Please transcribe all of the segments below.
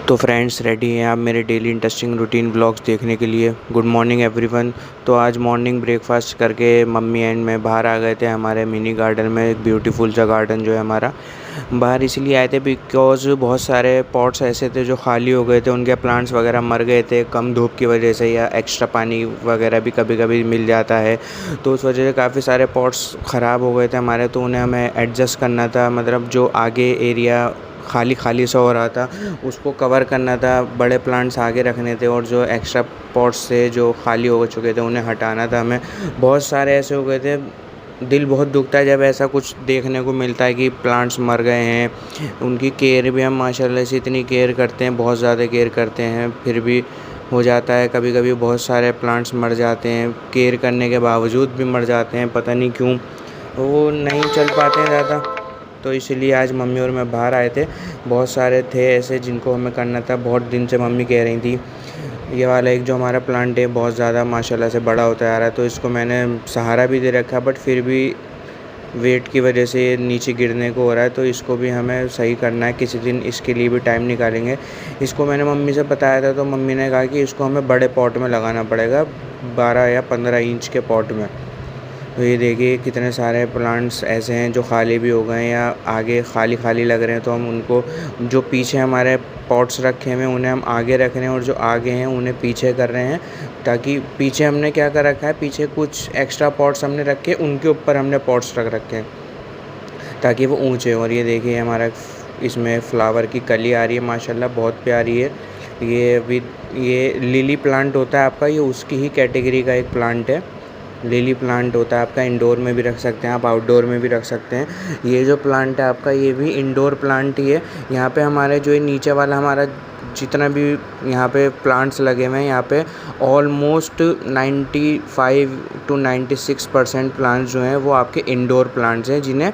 तो friends ready हैं आप मेरे डेली इंटरेस्टिंग रूटीन व्लॉग्स देखने के लिए। Good morning everyone. तो आज मॉर्निंग ब्रेकफास्ट करके मम्मी एंड मैं बाहर आ गए थे हमारे मिनी गार्डन में। एक ब्यूटीफुल सा गार्डन जो है हमारा, बाहर इसलिए आए थे बिकॉज़ बहुत सारे पॉट्स ऐसे थे जो खाली हो गए थे, उनके प्लांट्स वगैरह मर गए थे कम धूप की वजह से, या एक्स्ट्रा पानी वगैरह भी कभी कभी मिल जाता है, तो उस वजह से काफ़ी सारे पॉट्स ख़राब हो गए थे हमारे। तो उन्हें हमें एडजस्ट करना था, मतलब जो आगे एरिया खाली खाली सा हो रहा था उसको कवर करना था, बड़े प्लांट्स आगे रखने थे और जो एक्स्ट्रा पॉट्स थे जो खाली हो चुके थे उन्हें हटाना था हमें। बहुत सारे ऐसे हो गए थे, दिल बहुत दुखता है जब ऐसा कुछ देखने को मिलता है कि प्लांट्स मर गए हैं। उनकी केयर भी हम माशाल्लाह से इतनी केयर करते हैं, बहुत ज़्यादा केयर करते हैं, फिर भी हो जाता है कभी कभी बहुत सारे प्लांट्स मर जाते हैं, केयर करने के बावजूद भी मर जाते हैं, पता नहीं क्यों वो नहीं चल पाते हैं ज़्यादा। तो इसीलिए आज मम्मी और मैं बाहर आए थे। बहुत सारे थे ऐसे जिनको हमें करना था, बहुत दिन से मम्मी कह रही थी। ये वाला एक जो हमारा प्लांट है बहुत ज़्यादा माशाल्लाह से बड़ा होता आ रहा है, तो इसको मैंने सहारा भी दे रखा, बट फिर भी वेट की वजह से ये नीचे गिरने को हो रहा है, तो इसको भी हमें सही करना है। किसी दिन इसके लिए भी टाइम निकालेंगे। इसको मैंने मम्मी से बताया था, तो मम्मी ने कहा कि इसको हमें बड़े पॉट में लगाना पड़ेगा, 12 या 15 इंच के पॉट में। तो ये देखिए कितने सारे प्लांट्स ऐसे हैं जो खाली भी हो गए हैं या आगे खाली खाली लग रहे हैं, तो हम उनको, जो पीछे हमारे पॉट्स रखे हुए हैं उन्हें हम आगे रख रहे हैं और जो आगे हैं उन्हें पीछे कर रहे हैं। ताकि पीछे हमने क्या कर रखा है, पीछे कुछ एक्स्ट्रा पॉट्स हमने रखे, उनके ऊपर हमने पॉट्स रख रखे हैं ताकि वो ऊँचे। और ये देखिए हमारा इसमें फ्लावर की कली आ रही है माशाल्लाह, बहुत प्यारी है। ये अभी ये लिली प्लांट होता है आपका, ये उसकी ही कैटेगरी का एक प्लांट है। लिली प्लांट होता है आपका, इंडोर में भी रख सकते हैं आप, आउटडोर में भी रख सकते हैं। ये जो प्लांट है आपका ये भी इंडोर प्लांट ही है। यहाँ पे हमारे जो ये नीचे वाला हमारा जितना भी यहाँ पे प्लांट्स लगे हुए हैं, यहाँ पे ऑलमोस्ट 95 to 96% प्लांट्स जो हैं वो आपके इंडोर प्लांट्स हैं, जिन्हें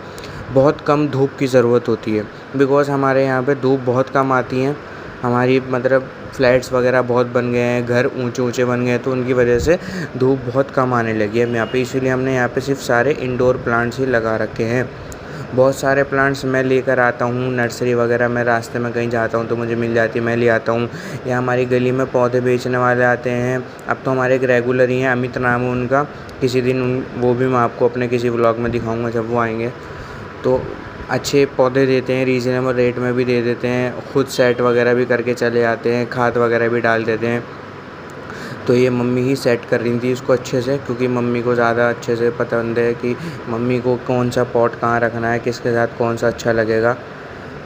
बहुत कम धूप की ज़रूरत होती है। बिकॉज़ हमारे यहाँ पे धूप बहुत कम आती है, हमारी मतलब फ्लैट्स वगैरह बहुत बन गए हैं, घर ऊंचे ऊंचे बन गए हैं, तो उनकी वजह से धूप बहुत कम आने लगी है यहाँ पे। इसीलिए हमने यहाँ पे सिर्फ सारे इंडोर प्लांट्स ही लगा रखे हैं। बहुत सारे प्लांट्स मैं लेकर आता हूँ नर्सरी वगैरह में, रास्ते में कहीं जाता हूँ तो मुझे मिल जाती है, मैं ले आता हूँ। या हमारी गली में पौधे बेचने वाले आते हैं, अब तो हमारे एक रेगुलर ही हैं, अमित नाम है उनका। किसी दिन वो भी मैं आपको अपने किसी व्लॉग में दिखाऊँगा जब वो आएँगे। तो अच्छे पौधे देते हैं, रीज़नेबल रेट में भी दे देते हैं, ख़ुद सेट वगैरह भी करके चले आते हैं, खाद वगैरह भी डाल देते हैं। तो ये मम्मी ही सेट कर रही थी इसको अच्छे से, क्योंकि मम्मी को ज़्यादा अच्छे से पसंद है कि मम्मी को कौन सा पॉट कहाँ रखना है, किसके साथ कौन सा अच्छा लगेगा।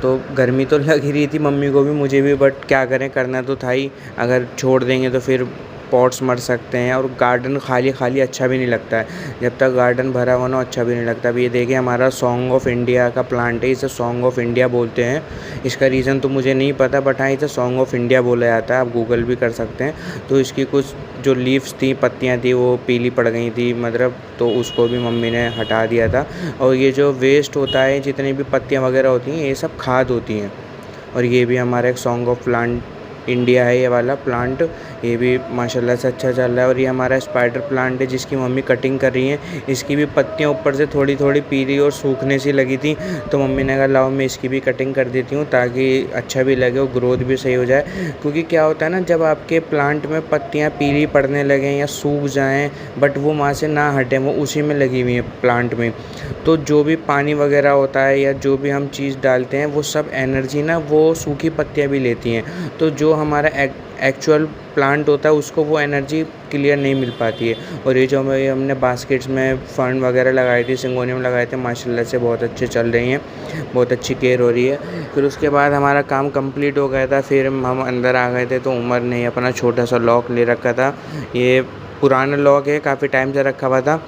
तो गर्मी तो लग ही रही थी मम्मी को भी, मुझे भी, बट क्या करें, करना तो था ही। अगर छोड़ देंगे तो फिर पॉट्स मर सकते हैं और गार्डन खाली खाली अच्छा भी नहीं लगता है। जब तक गार्डन भरा हुआ ना अच्छा भी नहीं लगता। अभी ये देखिए हमारा सॉन्ग ऑफ इंडिया का प्लांट है, इसे सॉन्ग ऑफ इंडिया बोलते हैं। इसका रीज़न तो मुझे नहीं पता, बट हाँ इसे सॉन्ग ऑफ इंडिया बोला जाता है, आप गूगल भी कर सकते हैं। तो इसकी कुछ जो लीव्स थी, पत्तियाँ थी, वो पीली पड़ गई थी मतलब, तो उसको भी मम्मी ने हटा दिया था। और ये जो वेस्ट होता है, जितनी भी पत्तियाँ वगैरह होती हैं, ये सब खाद होती हैं। और ये भी हमारा एक सॉन्ग ऑफ प्लांट इंडिया है ये वाला प्लांट, ये भी माशाल्लाह से अच्छा चल रहा है। और ये हमारा स्पाइडर प्लांट है जिसकी मम्मी कटिंग कर रही हैं। इसकी भी पत्तियां ऊपर से थोड़ी थोड़ी पीली और सूखने सी लगी थी, तो मम्मी ने कहा लाओ मैं इसकी भी कटिंग कर देती हूँ ताकि अच्छा भी लगे और ग्रोथ भी सही हो जाए। क्योंकि क्या होता है ना, जब आपके प्लांट में पत्तियाँ पीली पड़ने लगें या सूख जाएँ, बट वो वहाँ से ना हटें, वो उसी में लगी हुई हैं प्लांट में, तो जो भी पानी वगैरह होता है या जो भी हम चीज़ डालते हैं वो सब एनर्जी ना वो सूखी पत्तियाँ भी लेती हैं। तो जो हमारा एक्चुअल प्लांट होता है उसको वो एनर्जी क्लियर नहीं मिल पाती है। और ये जो हमने बास्केट्स में फंड वगैरह लगाए थे, सिंगोनियम लगाए थे, माशाल्लाह से बहुत अच्छे चल रही हैं, बहुत अच्छी केयर हो रही है। फिर उसके बाद हमारा काम कंप्लीट हो गया था, फिर हम अंदर आ गए थे, तो उमर ने अपना छोटा सा लॉक ले रखा था। ये पुराना लॉक है, काफ़ी टाइम से रखा हुआ था।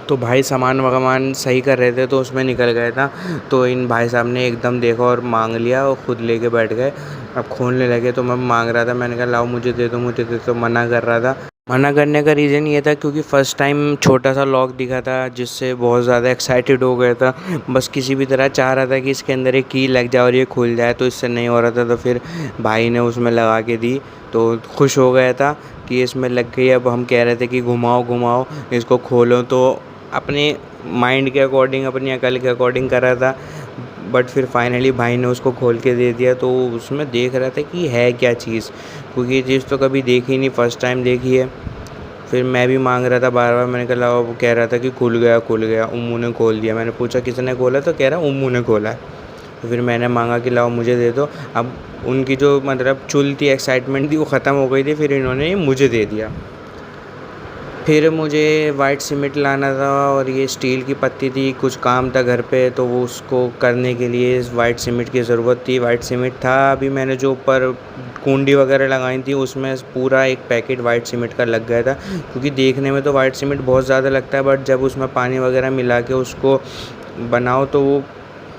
तो भाई सामान वगैरह सही कर रहे थे तो उसमें निकल गया था, तो इन भाई साहब ने एकदम देखा और मांग लिया और ख़ुद लेके बैठ गए। अब खोलने लगे तो मैं मांग रहा था, मैंने कहा लाओ मुझे दे दो मुझे दे दो, मना कर रहा था। मना करने का रीज़न ये था क्योंकि फ़र्स्ट टाइम छोटा सा लॉक दिखा था, जिससे बहुत ज़्यादा एक्साइटेड हो गया था। बस किसी भी तरह चाह रहा था कि इसके अंदर एक की लग जाए और ये खुल जाए, तो इससे नहीं हो रहा था। तो फिर भाई ने उसमें लगा के दी तो खुश हो गया था कि इसमें लग गई। अब हम कह रहे थे कि घुमाओ घुमाओ इसको, खोलो, तो अपने माइंड के अकॉर्डिंग, अपनी अकल के अकॉर्डिंग कर रहा था। बट फिर फाइनली भाई ने उसको खोल के दे दिया। तो उसमें देख रहा था कि है क्या चीज़, क्योंकि ये चीज़ तो कभी देखी नहीं, फ़र्स्ट टाइम देखी है। फिर मैं भी मांग रहा था बार-बार, मैंने कहा लाओ, वो कह रहा था कि खुल गया, उम्मू ने खोल दिया। मैंने पूछा किसने खोला, तो कह रहा उम्मू ने खोला है। तो फिर मैंने मांगा कि लाओ मुझे दे दो। अब उनकी जो मतलब चुल थी, एक्साइटमेंट थी, वो ख़त्म हो गई थी, फिर इन्होंने मुझे दे दिया। फिर मुझे वाइट सीमेंट लाना था और ये स्टील की पत्ती थी, कुछ काम था घर पे, तो वो उसको करने के लिए वाइट सीमेंट की ज़रूरत थी। वाइट सीमेंट था अभी, मैंने जो ऊपर कुंडी वगैरह लगाई थी उसमें पूरा एक पैकेट वाइट सीमेंट का लग गया था, क्योंकि देखने में तो वाइट सीमेंट बहुत ज़्यादा लगता है, बट जब उसमें पानी वगैरह मिला के उसको बनाओ तो वो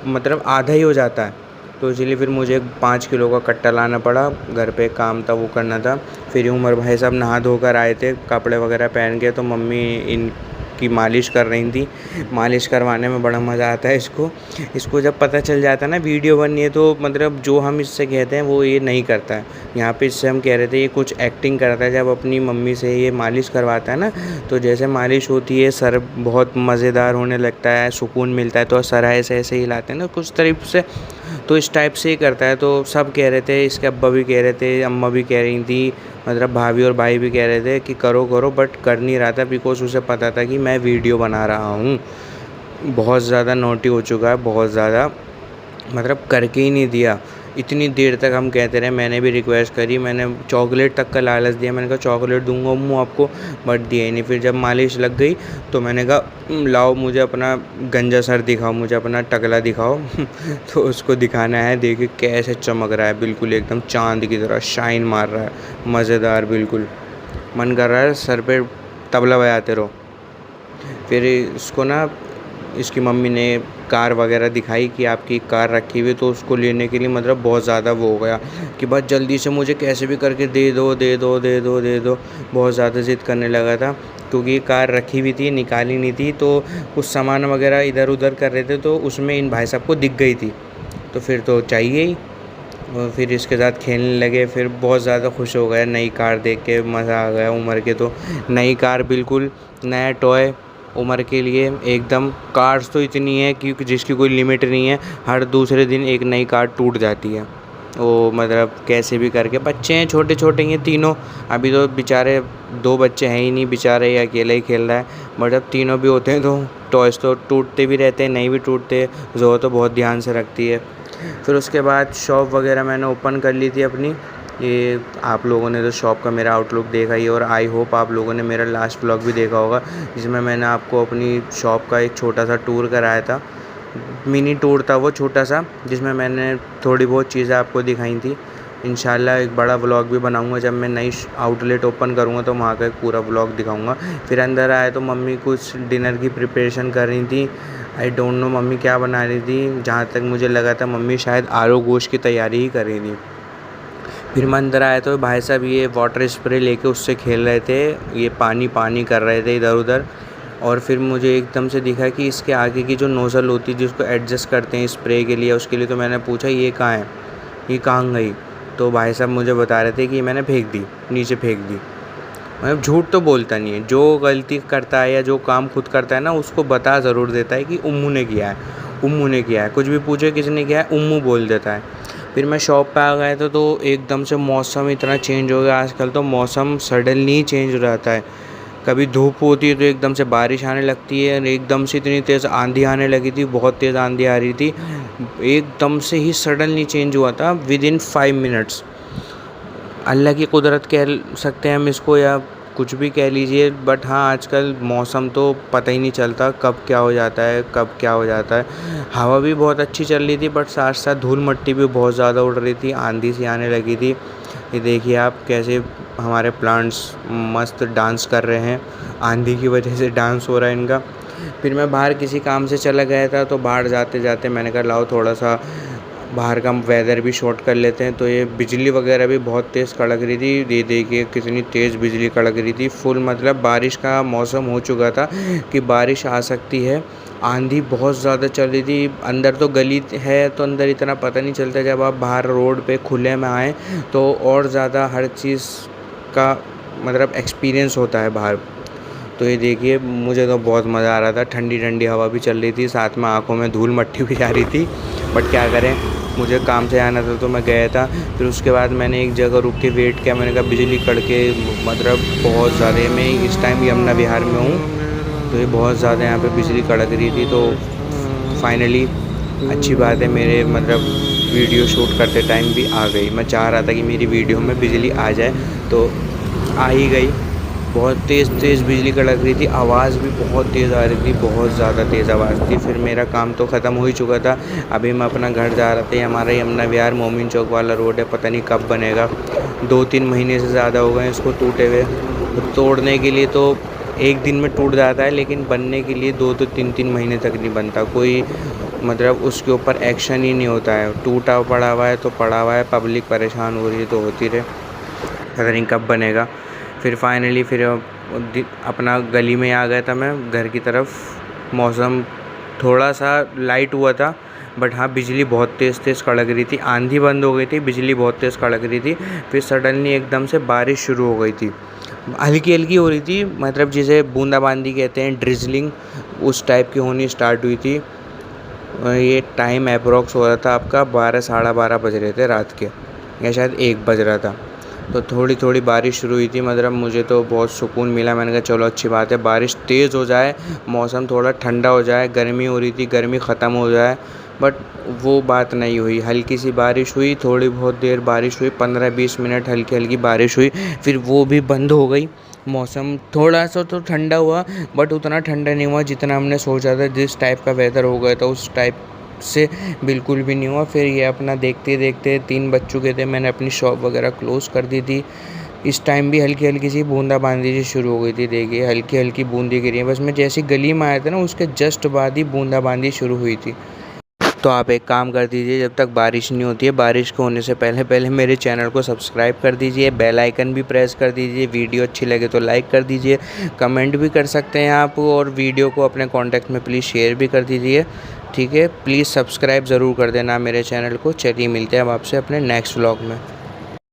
मतलब आधा ही हो जाता है। तो इसीलिए फिर मुझे 5 किलो का कट्टा लाना पड़ा, घर पे काम था वो करना था। फिर उमर भाई साहब नहा धोकर आए थे, कपड़े वगैरह पहन के, तो मम्मी इनकी मालिश कर रही थी। मालिश करवाने में बड़ा मज़ा आता है इसको जब पता चल जाता है ना वीडियो बन रही है, तो मतलब जो हम इससे कहते हैं वो ये नहीं करता है। यहाँ पे इससे हम कह रहे थे ये कुछ एक्टिंग करता है। जब अपनी मम्मी से ये मालिश करवाता है ना, तो जैसे मालिश होती है, सर बहुत मज़ेदार होने लगता है, सुकून मिलता है, तो सर ऐसे हिलाते हैं ना कुछ तरीक़े से, तो इस टाइप से ही करता है। तो सब कह रहे थे, इसके अब्बा भी कह रहे थे, अम्मा भी कह रही थी, मतलब भाभी और भाई भी कह रहे थे कि करो करो, बट कर नहीं रहा था, बिकॉज़ उसे पता था कि मैं वीडियो बना रहा हूँ। बहुत ज़्यादा नॉटी हो चुका है, बहुत ज़्यादा, मतलब करके ही नहीं दिया। इतनी देर तक हम कहते रहे, मैंने भी रिक्वेस्ट करी, मैंने चॉकलेट तक का लालच दिया, मैंने कहा चॉकलेट दूंगा अम्मू आपको, बट दिया ही नहीं। फिर जब मालिश लग गई तो मैंने कहा लाओ मुझे अपना गंजा सर दिखाओ, मुझे अपना टकला दिखाओ। तो उसको दिखाना है, देखिए कैसे चमक रहा है, बिल्कुल एकदम चाँद की तरह शाइन मार रहा है, मज़ेदार बिल्कुल। मन कर रहा है सर पे तबला बजाते रहो। फिर इसको ना इसकी मम्मी ने कार वगैरह दिखाई कि आपकी कार रखी हुई, तो उसको लेने के लिए मतलब बहुत ज़्यादा वो हो गया कि बस जल्दी से मुझे कैसे भी करके दे दो दे दो दे दो दे दो। बहुत ज़्यादा ज़िद करने लगा था, क्योंकि कार रखी हुई थी, निकाली नहीं थी, तो कुछ सामान वगैरह इधर उधर कर रहे थे, तो उसमें इन भाई साहब को दिख गई थी, तो फिर तो चाहिए ही। और फिर इसके साथ खेलने लगे, फिर बहुत ज़्यादा खुश हो गए नई कार देख के, मज़ा आ गया उमर के। तो नई कार बिल्कुल नया टॉय उमर के लिए एकदम। कार्स तो इतनी है क्योंकि जिसकी कोई लिमिट नहीं है, हर दूसरे दिन एक नई कार टूट जाती है। वो मतलब कैसे भी करके, बच्चे हैं छोटे छोटे हैं तीनों, अभी तो बेचारे 2 बच्चे हैं ही नहीं, बेचारे ये अकेला ही खेल रहा है, बट अब तीनों भी होते हैं तो टॉयज़ तो टूटते भी रहते हैं, नहीं भी टूटते। ज़ोर तो बहुत ध्यान से रखती है। फिर उसके बाद शॉप वगैरह मैंने ओपन कर ली थी अपनी। ये आप लोगों ने तो शॉप का मेरा आउटलुक देखा ही, और आई होप आप लोगों ने मेरा लास्ट व्लॉग भी देखा होगा, जिसमें मैंने आपको अपनी शॉप का एक छोटा सा टूर कराया था। मिनी टूर था वो छोटा सा, जिसमें मैंने थोड़ी बहुत चीज़ें आपको दिखाई थी। इंशाल्लाह एक बड़ा व्लॉग भी बनाऊंगा, जब मैं नई आउटलेट ओपन करूंगा तो वहाँ का एक पूरा व्लॉग दिखाऊंगा। फिर अंदर आए तो मम्मी कुछ डिनर की प्रिपरेशन कर रही थी। आई डोंट नो मम्मी क्या बना रही थी, जहाँ तक मुझे लगा था मम्मी शायद आलू गोश्त की तैयारी ही कर रही थी। फिर मैं अंदर आया तो भाई साहब ये वाटर स्प्रे लेके उससे खेल रहे थे, ये पानी पानी कर रहे थे इधर उधर। और फिर मुझे एकदम से दिखा कि इसके आगे की जो नोज़ल होती है जिसको एडजस्ट करते हैं स्प्रे के लिए, उसके लिए, तो मैंने पूछा ये कहाँ है, ये कहाँ गई, तो भाई साहब मुझे बता रहे थे कि मैंने फेंक दी, नीचे फेंक दी। मतलब झूठ तो बोलता नहीं है, जो गलती करता है या जो काम खुद करता है ना, उसको बता ज़रूर देता है कि उम्मू ने किया है, उम्मू ने किया है। कुछ भी पूछे किसने किया है, उम्मू बोल देता है। फिर मैं शॉप पे आ गया था, तो एकदम से मौसम इतना चेंज हो गया। आजकल तो मौसम सडनली चेंज हो जाता है, कभी धूप होती है तो एकदम से बारिश आने लगती है, और एकदम से इतनी तेज़ आंधी आने लगी थी, बहुत तेज़ आंधी आ रही थी, एकदम से ही सडनली चेंज हुआ था विदिन 5 मिनट्स। अल्लाह की कुदरत कह सकते हैं हम इसको, या कुछ भी कह लीजिए, बट हाँ आजकल मौसम तो पता ही नहीं चलता कब क्या हो जाता है, कब क्या हो जाता है। हवा भी बहुत अच्छी चल रही थी, बट साथ साथ धूल मिट्टी भी बहुत ज़्यादा उड़ रही थी, आंधी सी आने लगी थी। ये देखिए आप कैसे हमारे प्लांट्स मस्त डांस कर रहे हैं, आंधी की वजह से डांस हो रहा है इनका। फिर मैं बाहर किसी काम से चला गया था, तो बाहर जाते जाते मैंने कहा लाओ थोड़ा सा बाहर का वेदर भी शॉट कर लेते हैं। तो ये बिजली वगैरह भी बहुत तेज़ कड़क रही थी, देखिए कितनी तेज़ बिजली कड़क रही थी, फुल मतलब बारिश का मौसम हो चुका था कि बारिश आ सकती है। आंधी बहुत ज़्यादा चल रही थी, अंदर तो गली है तो अंदर इतना पता नहीं चलता, जब आप बाहर रोड पे खुले में आएँ तो और ज़्यादा हर चीज़ का मतलब एक्सपीरियंस होता है बाहर। तो ये देखिए मुझे तो बहुत मज़ा आ रहा था, ठंडी ठंडी हवा भी चल रही थी, साथ में आँखों में धूल मट्टी भी जा रही थी, बट क्या करें, मुझे काम से आना था तो मैं गया था। फिर उसके बाद मैंने एक जगह रुक के वेट किया, मैंने कहा बिजली कड़के मतलब बहुत ज़्यादा, मैं इस टाइम यमुना विहार में हूँ तो ये बहुत ज़्यादा यहाँ पे बिजली कड़क रही थी। तो फाइनली अच्छी बात है, मेरे मतलब वीडियो शूट करते टाइम भी आ गई। मैं चाह रहा था कि मेरी वीडियो में बिजली आ जाए तो आ ही गई। बहुत तेज़ बिजली कड़क रही थी, आवाज़ भी बहुत तेज़ आ रही थी, बहुत ज़्यादा तेज़ आवाज़ थी। फिर मेरा काम तो ख़त्म हो ही चुका था, अभी मैं अपना घर जा रहा था। हमारा यमुना विहार मोमिन चौक वाला रोड है, पता नहीं कब बनेगा। 2-3 महीने से ज़्यादा हो गए इसको टूटे हुए। तो तोड़ने के लिए तो एक दिन में टूट जाता है, लेकिन बनने के लिए 2 तो 3-3 महीने तक नहीं बनता। कोई मतलब उसके ऊपर एक्शन ही नहीं होता है। टूटा पड़ा हुआ है तो पड़ा हुआ है, पब्लिक परेशान हो रही है तो होती रहे, पता नहीं कब बनेगा। फिर फाइनली फिर अपना गली में आ गया था मैं घर की तरफ। मौसम थोड़ा सा लाइट हुआ था, बट हाँ बिजली बहुत तेज़ कड़क रही थी। आंधी बंद हो गई थी, बिजली बहुत तेज़ कड़क रही थी। फिर सडनली एकदम से बारिश शुरू हो गई थी, हल्की हल्की हो रही थी, मतलब जिसे बूंदाबांदी कहते हैं, ड्रिजलिंग उस टाइप की होनी स्टार्ट हुई थी। ये टाइम अप्रोक्स हो रहा था आपका 12 साढ़े 12 बज रहे थे रात के, या शायद 1 बज रहा था। तो थोड़ी बारिश शुरू हुई थी, मतलब मुझे तो बहुत सुकून मिला। मैंने कहा चलो अच्छी बात है, बारिश तेज़ हो जाए, मौसम थोड़ा ठंडा हो जाए। गर्मी हो रही थी, गर्मी ख़त्म हो जाए, बट वो बात नहीं हुई। हल्की सी बारिश हुई, थोड़ी बहुत देर बारिश हुई, 15-20 मिनट हल्की हल्की बारिश हुई, फिर वो भी बंद हो गई। मौसम थोड़ा सा तो ठंडा हुआ, बट उतना ठंडा नहीं हुआ जितना हमने सोचा था। जिस टाइप का वेदर हो गया था उस टाइप से बिल्कुल भी नहीं हुआ। फिर ये अपना देखते देखते 3 बज चुके थे, मैंने अपनी शॉप वगैरह क्लोज़ कर दी थी। इस टाइम भी हल्की हल्की सी बूंदाबांदी सी शुरू हो गई थी। देखिए हल्की हल्की बूंदी गिरी है, बस मैं जैसी गली में आया था ना उसके जस्ट बाद ही बूंदाबांदी शुरू हुई थी। तो आप एक काम कर दीजिए, जब तक बारिश नहीं होती है, बारिश को होने से पहले पहले मेरे चैनल को सब्सक्राइब कर दीजिए, बेल आइकन भी प्रेस कर दीजिए। वीडियो अच्छी लगे तो लाइक कर दीजिए, कमेंट भी कर सकते हैं आप, और वीडियो को अपने कॉन्टैक्ट में प्लीज़ शेयर भी कर दीजिए, ठीक है। प्लीज़ सब्सक्राइब ज़रूर कर देना मेरे चैनल को। चलिए मिलते हैं अब आपसे अपने नेक्स्ट व्लॉग में।